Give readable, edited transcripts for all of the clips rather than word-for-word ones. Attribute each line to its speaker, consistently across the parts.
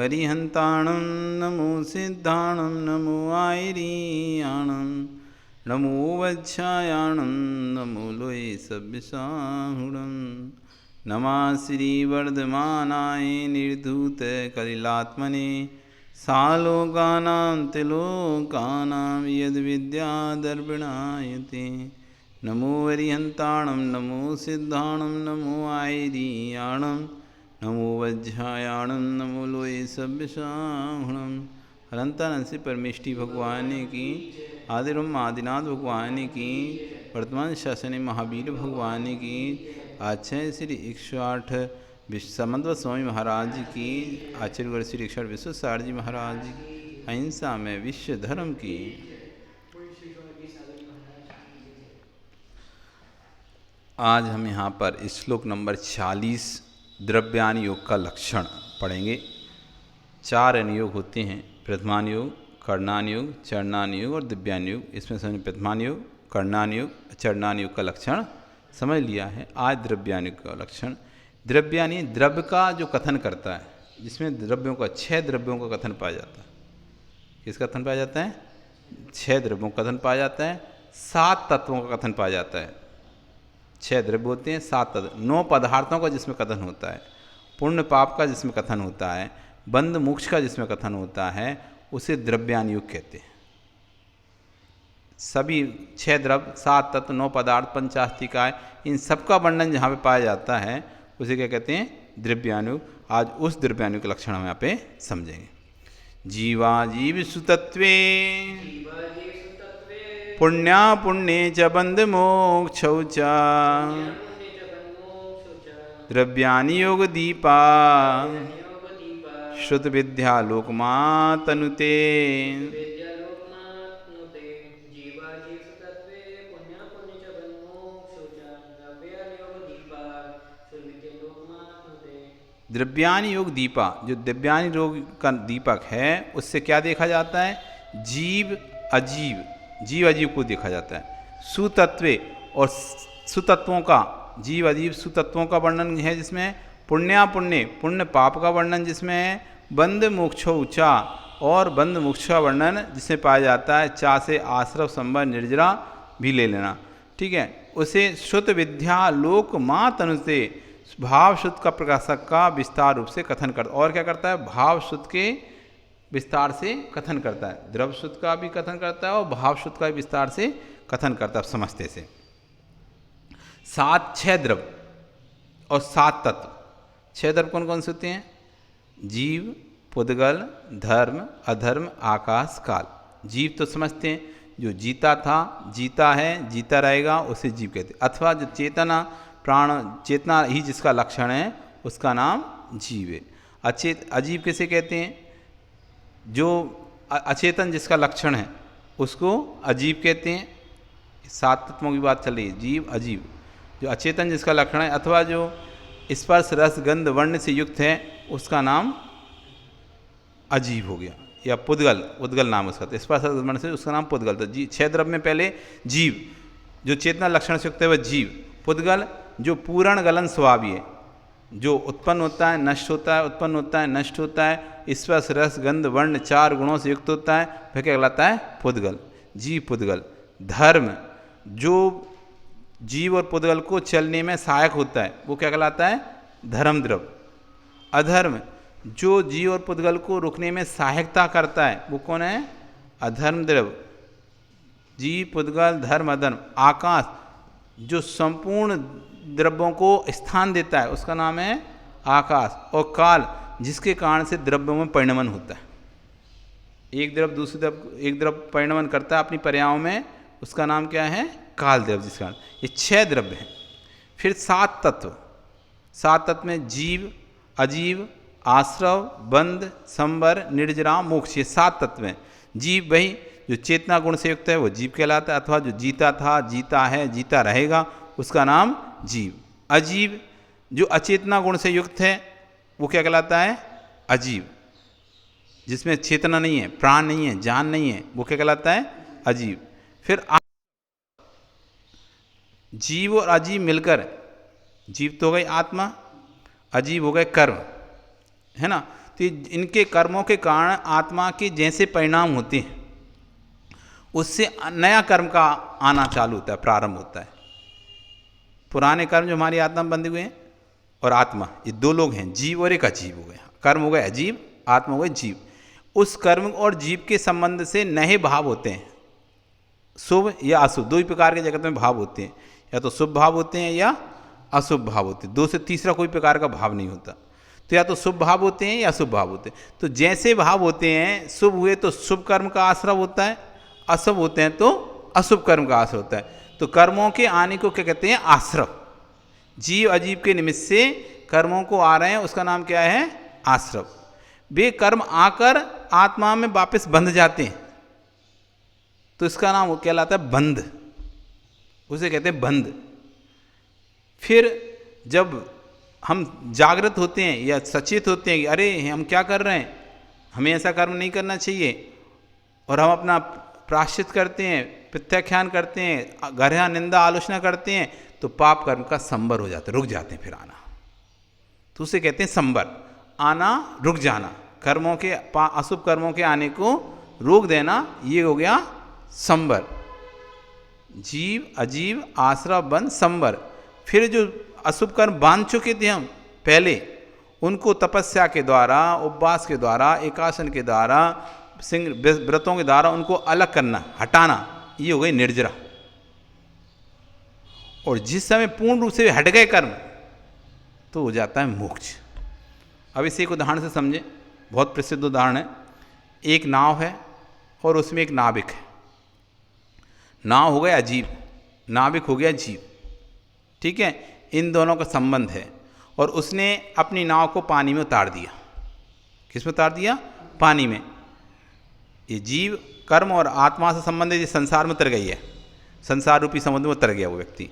Speaker 1: अरिहंताणं नमो सिद्धाणं नमो आयरियाणं नमो वज्रायाणं नमो लोये सव्यसाहुणं नमः श्रीवर्धमानाय निर्धूतकलिलात्मने सालोकानां त्रिलोकानां यद्विद्यादर्पणायते नमो अरिहंताणं नमो सिद्धाणं नमो आयरियाणं नमो वज्रायाणं नमो लोये सव्यसाहुणं। अनंतानंद श्री परमेष्टि भगवान की, आदिरम आदिनाथ भगवान की, वर्तमान शासन महावीर भगवान की, आचार्य श्री 108 समन्वय स्वामी महाराज की, आचार्य श्री 108 विश्वसार जी महाराज की, अहिंसा में विश्व धर्म की। आज हम यहाँ पर श्लोक नंबर 40 द्रव्यान योग का लक्षण पढ़ेंगे। 4 योग होते हैं, प्रथमान योग, कर्णान योग, चरणान योग और दिव्यान योग। इसमें समझ प्रथमान योग, कर्णान योग, चरणान योग का लक्षण समझ लिया है। आज द्रव्यान योग का लक्षण। द्रव्यानी द्रव्य का जो कथन करता है, जिसमें द्रव्यों का 6 द्रव्यों का कथन पाया जाता है। किसका कथन पाया जाता है? 6 द्रव्यों का कथन पाया जाता है। 7 तत्वों का कथन पाया जाता है। 6 द्रव्य होते हैं, 7 तत्व, 9 पदार्थों का जिसमें कथन होता है, पुण्य पाप का जिसमें कथन होता है, बंध मोक्ष का जिसमें कथन होता है, उसे द्रव्यान योग कहते हैं। सभी 6 द्रव्य, 7 तत्व, 9 पदार्थ, पंचास्तिकाय, इन सबका वर्णन जहाँ पे पाया जाता है उसे क्या कहते हैं? द्रव्यान योग। आज उस द्रव्यान योग के लक्षण हम यहाँ पे समझेंगे। जीवा जीव सुतत्वे पुण्या पुण्ये च बंध मोक्षौ च द्रव्यानि योग दीपा श्रुत विद्या लोकमा तनुते। द्रव्यानि योग दीपा, जो द्रव्यानि योग का दीपक है, उससे क्या देखा जाता है? जीव अजीव, जीव अजीव को देखा जाता है। सुतत्वे, और सुतत्वों का, जीव अजीव सुतत्वों का वर्णन है जिसमें पुण्या पुण्य, पुण्य पाप का वर्णन जिसमें है। बंध मोक्षो चा, और बंध मोक्ष का वर्णन जिसमें पाया जाता है। चा से आश्रव संबर निर्जरा भी ले लेना, ठीक है। उसे श्रुत विद्या लोक माँ तनुते, भाव शुद्ध का प्रकाशक का विस्तार रूप से कथन करता। और क्या करता है? भाव शुद्ध के विस्तार से कथन करता है। द्रव्य शुद्ध का भी कथन करता है और भाव शुद्ध का भी विस्तार से कथन करता है, समझते से। 6 द्रव्य और 7 तत्व। 6 द्रव्य कौन कौन से होते हैं? जीव, पुद्गल, धर्म, अधर्म, आकाश, काल। जीव तो समझते हैं, जो जीता था, जीता है, जीता रहेगा, उसे जीव कहते हैं। अथवा जो चेतना, प्राण, चेतना ही जिसका लक्षण है, उसका नाम जीव है। अजीव किसे कहते हैं? जो अचेतन जिसका लक्षण है, उसको अजीव कहते हैं। 7 तत्वों की बात चल रही है, जीव अजीव। जो अचेतन जिसका लक्षण है, अथवा जो स्पर्श रस गंध वर्ण से युक्त है, उसका नाम अजीव हो गया। या पुद्गल, उद्गल नाम उसका, तो स्पर्श रस वर्ण से उसका नाम पुद्गल। तो 6 द्रव्य में पहले जीव, जो चेतना लक्षण से युक्त है, वह जीव। पुद्गल, जो पूर्ण गलन स्वभावी है, जो उत्पन्न होता है, नष्ट होता है, उत्पन्न होता है, नष्ट होता है, स्पर्श रस गंध वर्ण 4 गुणों से युक्त होता है, वह क्या कहलाता है? पुद्गल, जीव पुद्गल। धर्म, जो जीव और पुद्गल को चलने में सहायक होता है, वो क्या कहलाता है? धर्म द्रव्य। अधर्म, जो जीव और पुद्गल को रुकने में सहायकता करता है, वो कौन है? अधर्म द्रव्य। जीव, पुद्गल, धर्म, अधर्म। आकाश, जो संपूर्ण द्रव्यों को स्थान देता है, उसका नाम है आकाश। और काल, जिसके कारण से द्रव्यों में परिणमन होता है। एक द्रव्य दूसरे द्रव्य, एक द्रव्य परिणमन करता है अपनी पर्यायों में, उसका नाम क्या है? काल द्रव्य। जिसका ये 6 द्रव्य हैं। फिर 7 तत्व। 7 तत्व में जीव, अजीव, आश्रव, बंध, संबर, निर्जरा, मोक्ष, ये 7 तत्व हैं। जीव वही जो चेतना गुण से युक्त है, वो जीव कहलाता है। अथवा जो जीता था, जीता है, जीता रहेगा, उसका नाम जीव। अजीव, जो अचेतना गुण से युक्त है, वो क्या कहलाता है? अजीव। जिसमें चेतना नहीं है, प्राण नहीं है, जान नहीं है, वो क्या कहलाता है? अजीव। फिर जीव और अजीव मिलकर, जीव तो हो गई आत्मा, अजीव हो गए कर्म, है ना। तो इनके कर्मों के कारण आत्मा के जैसे परिणाम होते हैं उससे नया कर्म का आना चालू होता है, प्रारंभ होता है। पुराने कर्म जो हमारी आत्मा में बंधे हुए हैं और आत्मा, ये दो लोग हैं, जीव और एक अजीव हो गए। कर्म हो गए अजीव, आत्मा हो गए जीव। उस कर्म और जीव के संबंध से नए भाव होते हैं, शुभ या अशुभ, दो ही प्रकार के जगत में भाव होते हैं, या तो शुभ भाव होते हैं या अशुभ भाव होते हैं। दो से तीसरा कोई प्रकार का भाव नहीं होता। तो या तो शुभ भाव होते हैं या अशुभ भाव होते हैं। तो जैसे भाव होते हैं, शुभ हुए तो शुभ कर्म का आश्रय होता है, अशुभ होते हैं तो अशुभ कर्म का आश्रय होता है। तो कर्मों के आने को क्या कहते हैं? आश्रय। जीव अजीव के निमित्त से कर्मों को आ रहे हैं, उसका नाम क्या है? आश्रय। वे कर्म आकर आत्मा में वापस बंध जाते हैं, तो इसका नाम कहलाता है बंध, उसे कहते हैं बंध। फिर जब हम जागृत होते हैं या सचेत होते हैं कि अरे हम क्या कर रहे हैं, हमें ऐसा कर्म नहीं करना चाहिए, और हम अपना प्रायश्चित करते हैं, प्रत्याख्यान करते हैं, गर्हा निंदा आलोचना करते हैं, तो पाप कर्म का संबर हो जाता है, रुक जाते हैं फिर आना। तो उसे कहते हैं संबर, आना रुक जाना, कर्मों के अशुभ कर्मों के आने को रोक देना, ये हो गया संबर। जीव अजीव आश्रय बंध संबर। फिर जो अशुभ कर्म बांध चुके थे हम पहले, उनको तपस्या के द्वारा, उपवास के द्वारा, एकासन के द्वारा, सिंह व्रतों के द्वारा उनको अलग करना, हटाना, ये हो गई निर्जरा। और जिस समय पूर्ण रूप से हट गए कर्म, तो हो जाता है मोक्ष। अब इसे एक उदाहरण से समझें, बहुत प्रसिद्ध उदाहरण है। एक नाव है और उसमें एक नाविक है। नाव हो गया अजीव, नाविक हो गया जीव, ठीक है। इन दोनों का संबंध है, और उसने अपनी नाव को पानी में उतार दिया। किस में उतार दिया? पानी में। ये जीव कर्म और आत्मा से संबंधित ये संसार में उतर गई है, संसार रूपी समुद्र में उतर गया वो व्यक्ति।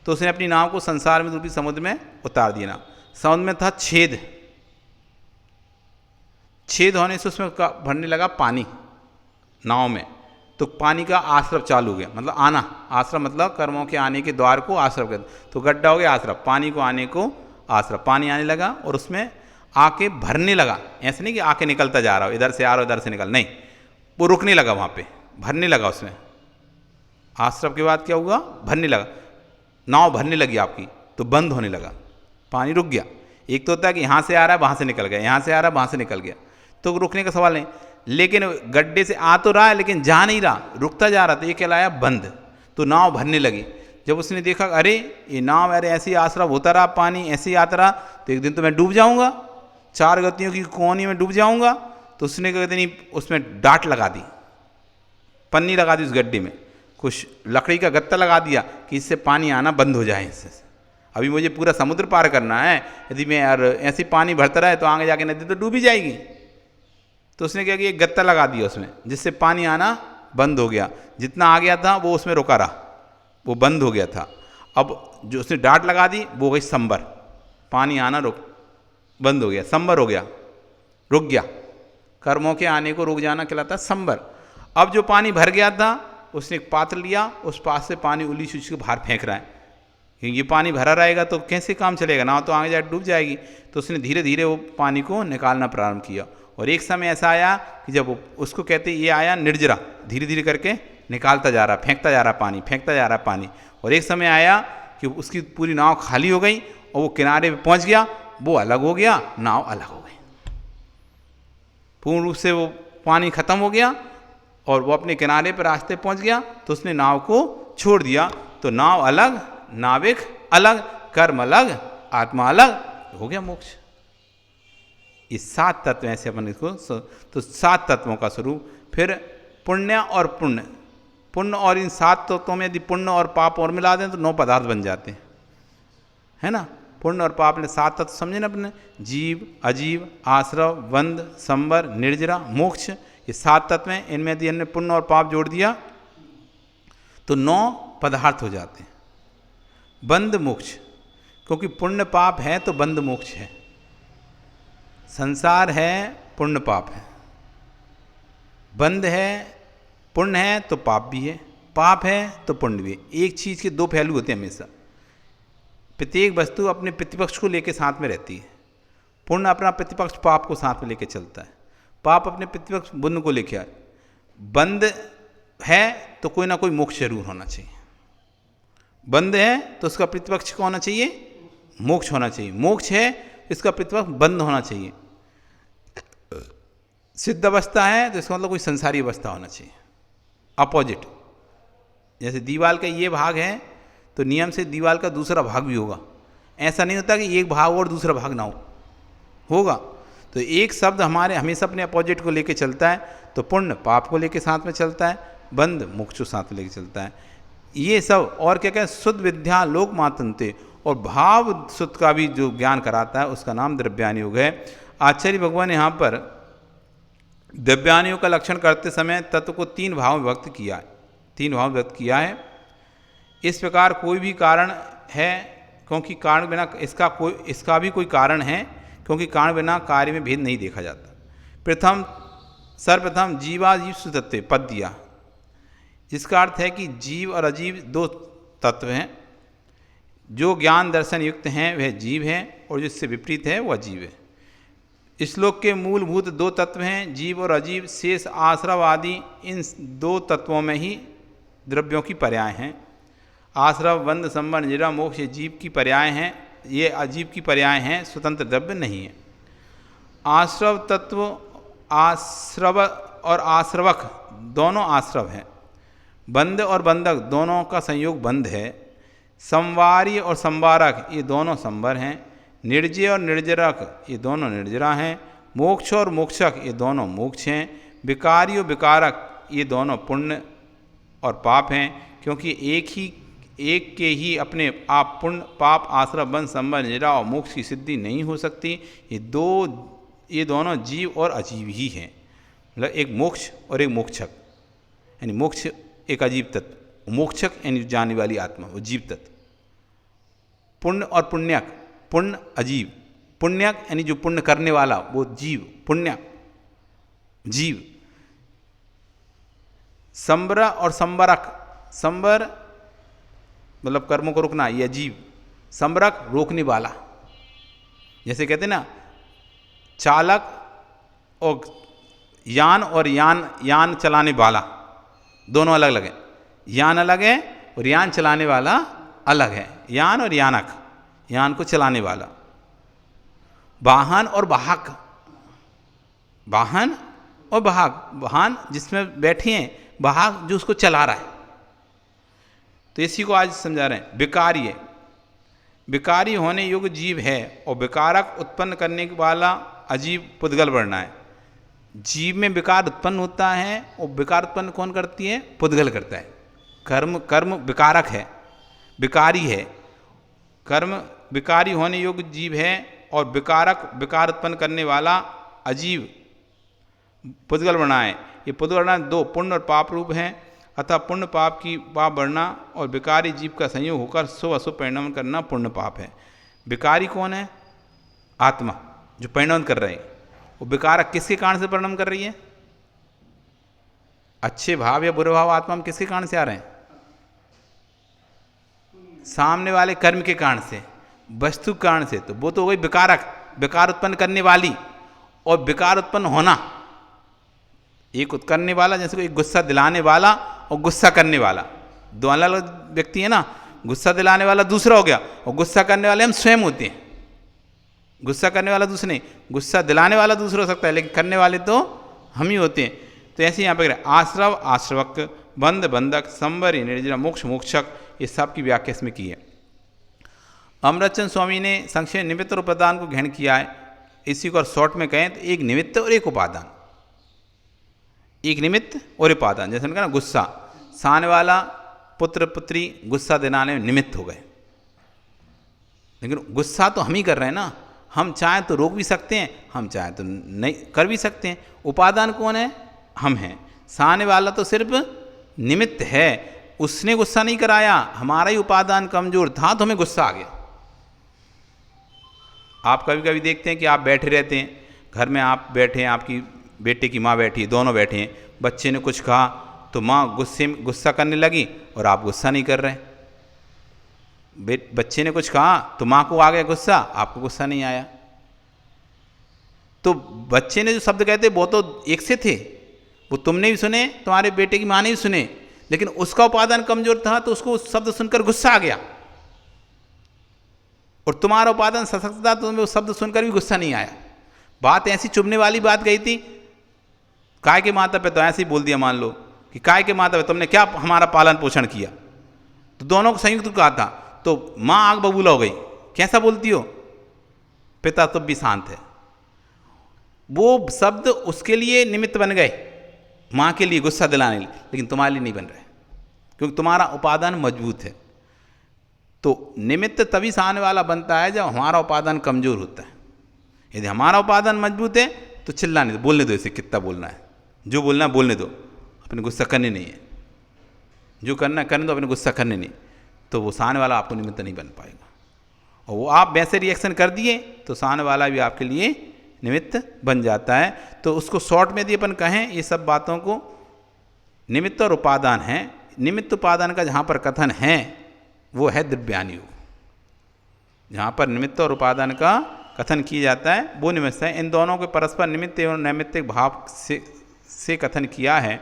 Speaker 1: तो उसने अपनी नाव को संसार में रूपी समुद्र में उतार दिया। ना समुद्र में था छेद, छेद होने से उसमें भरने लगा पानी नाव में, तो पानी का आश्रय चालू हो गया, मतलब आना। आश्रय मतलब कर्मों के आने के द्वार को आश्रय कहते। तो गड्ढा हो गया आश्रय, पानी को आने को आश्रय, पानी आने लगा और उसमें आके भरने लगा। ऐसे नहीं कि आके निकलता जा रहा हो, इधर से आ रहा हो इधर से निकल, नहीं, वो रुकने लगा वहाँ पे, भरने लगा उसमें। आश्रय के बाद क्या हुआ? भरने लगा, नाव भरने लगी आपकी, तो बंद होने लगा, पानी रुक गया। एक तो होता है कि यहाँ से आ रहा है वहाँ से निकल गया, यहाँ से आ रहा है वहाँ से निकल गया, तो रुकने का सवाल नहीं। लेकिन गड्ढे से आ तो रहा है लेकिन जा नहीं रहा, रुकता जा रहा, तो ये कहलाया बंद। तो नाव भरने लगी। जब उसने देखा अरे ये नाव अरे ऐसे ही आश्रय होता रहा, पानी ऐसे ही आता रहा, तो एक दिन तो मैं डूब जाऊँगा, 4 गतियों की कोनी में डूब जाऊँगा। तो उसने कहते नहीं, उसमें डांट लगा दी, पन्नी लगा दी उस गड्ढे में, कुछ लकड़ी का गत्ता लगा दिया कि इससे पानी आना बंद हो जाए। इससे अभी मुझे पूरा समुद्र पार करना है, यदि मैं यार ऐसे पानी भरता रहे तो आगे जाके नदी तो डूबी जाएगी। तो उसने क्या किया, एक गत्ता लगा दिया उसमें, जिससे पानी आना बंद हो गया। जितना आ गया था वो उसमें रुका रहा, वो बंद हो गया था। अब जो उसने डांट लगा दी वो हो गई संबर, पानी आना बंद हो गया, संबर हो गया, रुक गया। कर्मों के आने को रुक जाना कहलाता है संबर। अब जो पानी भर गया था, उसने एक पात्र लिया, उस पास से पानी उलीच उलीच के बाहर फेंक रहा है, क्योंकि ये पानी भरा रहेगा तो कैसे काम चलेगा, ना तो आगे जाकर डूब जाएगी। तो उसने धीरे धीरे वो पानी को निकालना प्रारंभ किया। और एक समय ऐसा आया कि जब उसको कहते ये आया निर्जरा, धीरे धीरे करके निकालता जा रहा, फेंकता जा रहा पानी, फेंकता जा रहा पानी। और एक समय आया कि उसकी पूरी नाव खाली हो गई और वो किनारे पे पहुंच गया, वो अलग हो गया, नाव अलग हो गई, पूर्ण रूप से वो पानी खत्म हो गया और वो अपने किनारे पर रास्ते पहुंच गया। तो उसने नाव को छोड़ दिया। तो नाव अलग, नाविक अलग, कर्म अलग, आत्मा अलग, हो गया मोक्ष। ये 7 तत्व ऐसे अपन इसको, तो 7 तत्वों का स्वरूप। फिर पुण्य और पुण्य, पुण्य और इन 7 तत्वों में यदि पुण्य और पाप और मिला दें तो 9 पदार्थ बन जाते हैं, है ना। पुण्य और पाप ने 7 तत्व समझे ना अपने, जीव अजीव आश्रव बंध संबर निर्जरा मोक्ष, ये 7 तत्व हैं। इनमें यदि हमने पुण्य और पाप जोड़ दिया तो 9 पदार्थ हो जाते हैं। बंध मोक्ष, क्योंकि पुण्य पाप है तो बंध मोक्ष है। संसार है, पुण्य पाप है, बंध है, पुण्य है तो पाप भी है, पाप है तो पुण्य भी है। एक चीज़ के 2 पहलू होते हैं हमेशा। प्रत्येक वस्तु अपने प्रतिपक्ष को लेकर साथ में रहती है। पुण्य अपना प्रतिपक्ष पाप को साथ में लेके चलता है, पाप अपने प्रतिपक्ष पुण्य को लेके आए। बंध है तो कोई ना कोई मोक्ष जरूर होना चाहिए, बंध है तो उसका प्रतिपक्ष क्या होना चाहिए? मोक्ष होना चाहिए। मोक्ष है इसका प्रतिपक्ष बंध होना चाहिए। सिद्ध अवस्था है तो इसका मतलब कोई संसारी अवस्था होना चाहिए, अपोजिट। जैसे दीवाल का ये भाग है तो नियम से दीवाल का दूसरा भाग भी होगा। ऐसा नहीं होता कि एक भाग और दूसरा भाग ना होगा। तो एक शब्द हमारे हमेशा अपने अपोजिट को लेके चलता है। तो पुण्य पाप को लेके साथ में चलता है, बंध मोक्ष को साथ में लेके चलता है। ये सब और क्या कहते हैं? शुद्ध विद्या लोक मातंते, और भाव शुद्ध का भी जो ज्ञान कराता है उसका नाम द्रव्यान योग है। आचार्य भगवान ने यहाँ पर द्रव्यान योग का लक्षण करते समय तत्व को 3 भाव में व्यक्त किया है, 3 भाव व्यक्त किया है। इस प्रकार कोई भी कारण है क्योंकि कारण बिना इसका भी कोई कारण है, क्योंकि कारण बिना कार्य में भेद नहीं देखा जाता। सर्वप्रथम जीवाजीव सुतत्व पद दिया, जिसका अर्थ है कि जीव और अजीव 2 तत्व हैं। जो ज्ञान दर्शन युक्त हैं वह जीव हैं और जिससे विपरीत है वह अजीव है। श्लोक के मूलभूत 2 तत्व हैं, जीव और अजीव। शेष आश्रव आदि इन 2 तत्वों में ही द्रव्यों की पर्याय हैं। आश्रव बंध संबंध निरा मोक्ष ये जीव की पर्याय हैं, ये अजीव की पर्याय हैं, स्वतंत्र द्रव्य नहीं है। आश्रव तत्व आश्रव और आश्रवक दोनों आश्रव हैं। बंध और बंधक दोनों का संयोग बंध है। संवारी और संवारक ये दोनों संवर हैं। निर्जय और निर्जरक ये दोनों निर्जरा हैं। मोक्ष और मोक्षक ये दोनों मोक्ष हैं। विकारी और विकारक ये दोनों पुण्य और पाप हैं, क्योंकि एक के ही अपने आप पुण्य पाप आश्रय बंध संबंध निरा और मोक्ष की सिद्धि नहीं हो सकती। ये दोनों जीव और अजीव ही हैं। मतलब एक मोक्ष और एक मोक्षक, यानी मोक्ष एक अजीव तत्व, मोक्षक यानी जाने वाली आत्मा वो जीव तत्व। पुण्य और पुण्यक, पुण्य अजीव, पुण्यक यानी जो पुण्य करने वाला वो जीव, पुण्यक जीव। संबर और संबरक, संबर मतलब कर्मों को रोकना, ये अजीव। संबरक रोकने वाला, जैसे कहते हैं ना चालक और यान चलाने वाला, दोनों अलग अलग हैं। यान अलग है और यान चलाने वाला अलग है। यान और यानक, यान को चलाने वाला। वाहन और वाहक, वाहन और वाहक, वाहन जिसमें बैठे हैं, वाहक जो उसको चला रहा है। तो इसी को आज समझा रहे हैं। विकारी है, विकारी होने योग्य जीव है और विकारक उत्पन्न करने वाला अजीव पुद्गल वर्णा है। जीव में विकार उत्पन्न होता है और विकार उत्पन्न कौन करती है? पुद्गल करता है। कर्म विकारक है, विकारी है। कर्म विकारी होने योग्य जीव है और विकार उत्पन्न करने वाला अजीव पुद्गल वर्णा है। ये पुद्गल वर्णा 2 पुण्य और पाप रूप हैं। अतः पुण्य पाप की पाप वर्णा और विकारी जीव का संयोग होकर शुभ अशुभ परिणाम करना पुण्य पाप है। विकारी कौन है? आत्मा जो परिणाम कर रहे हैं। वो विकारक किसके कारण से परिणाम कर रही है? अच्छे भाव या बुरे भाव आत्मा में किसके कारण से आ रहे हैं? सामने वाले कर्म के कारण से, वस्तु के कारण से। तो वो तो हो गई विकारक, विकार उत्पन्न करने वाली और विकार उत्पन्न होना। एक करने वाला, जैसे एक गुस्सा दिलाने वाला और गुस्सा करने वाला, 2 अलग अलग व्यक्ति है ना। गुस्सा दिलाने वाला दूसरा हो गया और गुस्सा करने वाले हम स्वयं होते हैं। गुस्सा करने वाला दूसरे नहीं, गुस्सा दिलाने वाला दूसरा हो सकता है, लेकिन करने वाले तो हम ही होते हैं। तो ऐसे यहाँ पर आश्रव आश्रवक, बंध बंधक, संवरी निर्जरा, मोक्ष मोक्षक, ये सब की व्याख्या इसमें की है। अमृतचंद स्वामी ने संक्षेप निमित्त और उपादान को ग्रहण किया है। इसी को शॉर्ट में कहें तो एक निमित्त और एक उपादान, एक निमित्त और उपादान। जैसे उनका ना गुस्सा, सामने वाला पुत्र पुत्री गुस्सा दिलाने में निमित्त हो गए, लेकिन गुस्सा तो हम ही कर रहे हैं ना। हम चाहें तो रोक भी सकते हैं, हम चाहें तो नहीं कर भी सकते हैं। उपादान कौन है? हम हैं। सामने वाला तो सिर्फ निमित्त है, उसने गुस्सा नहीं कराया, हमारा ही उपादान कमजोर था तो हमें गुस्सा आ गया। आप कभी कभी देखते हैं कि आप बैठे रहते हैं घर में, आप बैठे हैं, आपकी बेटे की माँ बैठी है, दोनों बैठे हैं। बच्चे ने कुछ कहा तो माँ गुस्सा करने लगी और आप गुस्सा नहीं कर रहे। बच्चे ने कुछ कहा तो माँ को आ गया गुस्सा, आपको गुस्सा नहीं आया। तो बच्चे ने जो शब्द कहते वो तो एक से थे, वो तुमने भी सुने, तुम्हारे बेटे की माँ ने भी सुने, लेकिन उसका उपादान कमजोर था तो उसको उस शब्द सुनकर गुस्सा आ गया, और तुम्हारा उपादान सशक्त था तो तुम्हें उस शब्द सुनकर भी गुस्सा नहीं आया। बात ऐसी चुभने वाली बात गई थी, काय के माता पे तो ऐसे ही बोल दिया, मान लो कि काय के माता पे तुमने क्या हमारा पालन पोषण किया, तो दोनों को संयुक्त कहा था, तो माँ आग बबूला हो गई, कैसा बोलती हो, पिता तो भी शांत है। वो शब्द उसके लिए निमित्त बन गए, माँ के लिए गुस्सा दिलाने लिए, लेकिन तुम्हारे लिए नहीं बन रहे, क्योंकि तुम्हारा उपादान मजबूत है। तो निमित्त तभी सामने वाला बनता है जब हमारा उपादान कमजोर होता है। यदि हमारा उपादान मजबूत है तो चिल्लाने दो, बोलने दो, इसे कितना बोलना है, जो बोलना है बोलने दो, अपने गुस्सा करने नहीं है, जो करना है करने दो, अपने गुस्सा करने नहीं, तो वो सामने वाला आपको निमित्त नहीं बन पाएगा। और वो आप वैसे रिएक्शन कर दिए तो सामने वाला भी आपके लिए निमित्त बन जाता है। तो उसको शॉर्ट में यदि अपन कहें ये सब बातों को, निमित्त और उपादान है। निमित्त उपादान का जहाँ पर कथन है वो है द्रव्यान योग, जहाँ पर निमित्त और उपादान का कथन किया जाता है वो निमित्त है। इन दोनों के परस्पर निमित्त एवं नैमित्तिक भाव से कथन किया है।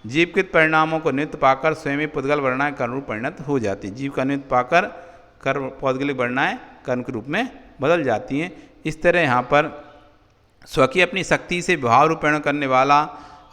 Speaker 1: जीवकृत परिणामों को निमित्त पाकर स्वयं ही पुद्गल वर्णाएं कर्म रूप परिणत हो जाती है। जीव का निमित्त पाकर कर्म पौद्गलिक वर्णाएं कर्म के रूप में बदल जाती हैं। इस तरह यहाँ पर स्वकीय अपनी शक्ति से भाव रूप परिणाम करने वाला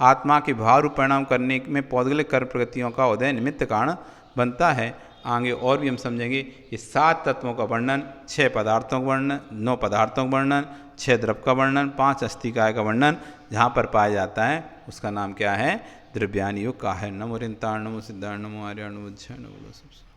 Speaker 1: आत्मा के भाव रूप परिणाम करने में पौद्गलिक कर्म प्रगतियों का उदय निमित्त कारण बनता है। आगे और भी हम समझेंगे। ये 7 तत्वों का वर्णन, 6 पदार्थों का वर्णन, 9 पदार्थों का वर्णन, 6 द्रव का वर्णन, 5 अस्थिकाय का वर्णन जहाँ पर पाया जाता है उसका नाम क्या है, द्रव्यान योग का है। नमो रिंताण नमो सिद्धाण नमो आर्याण नमो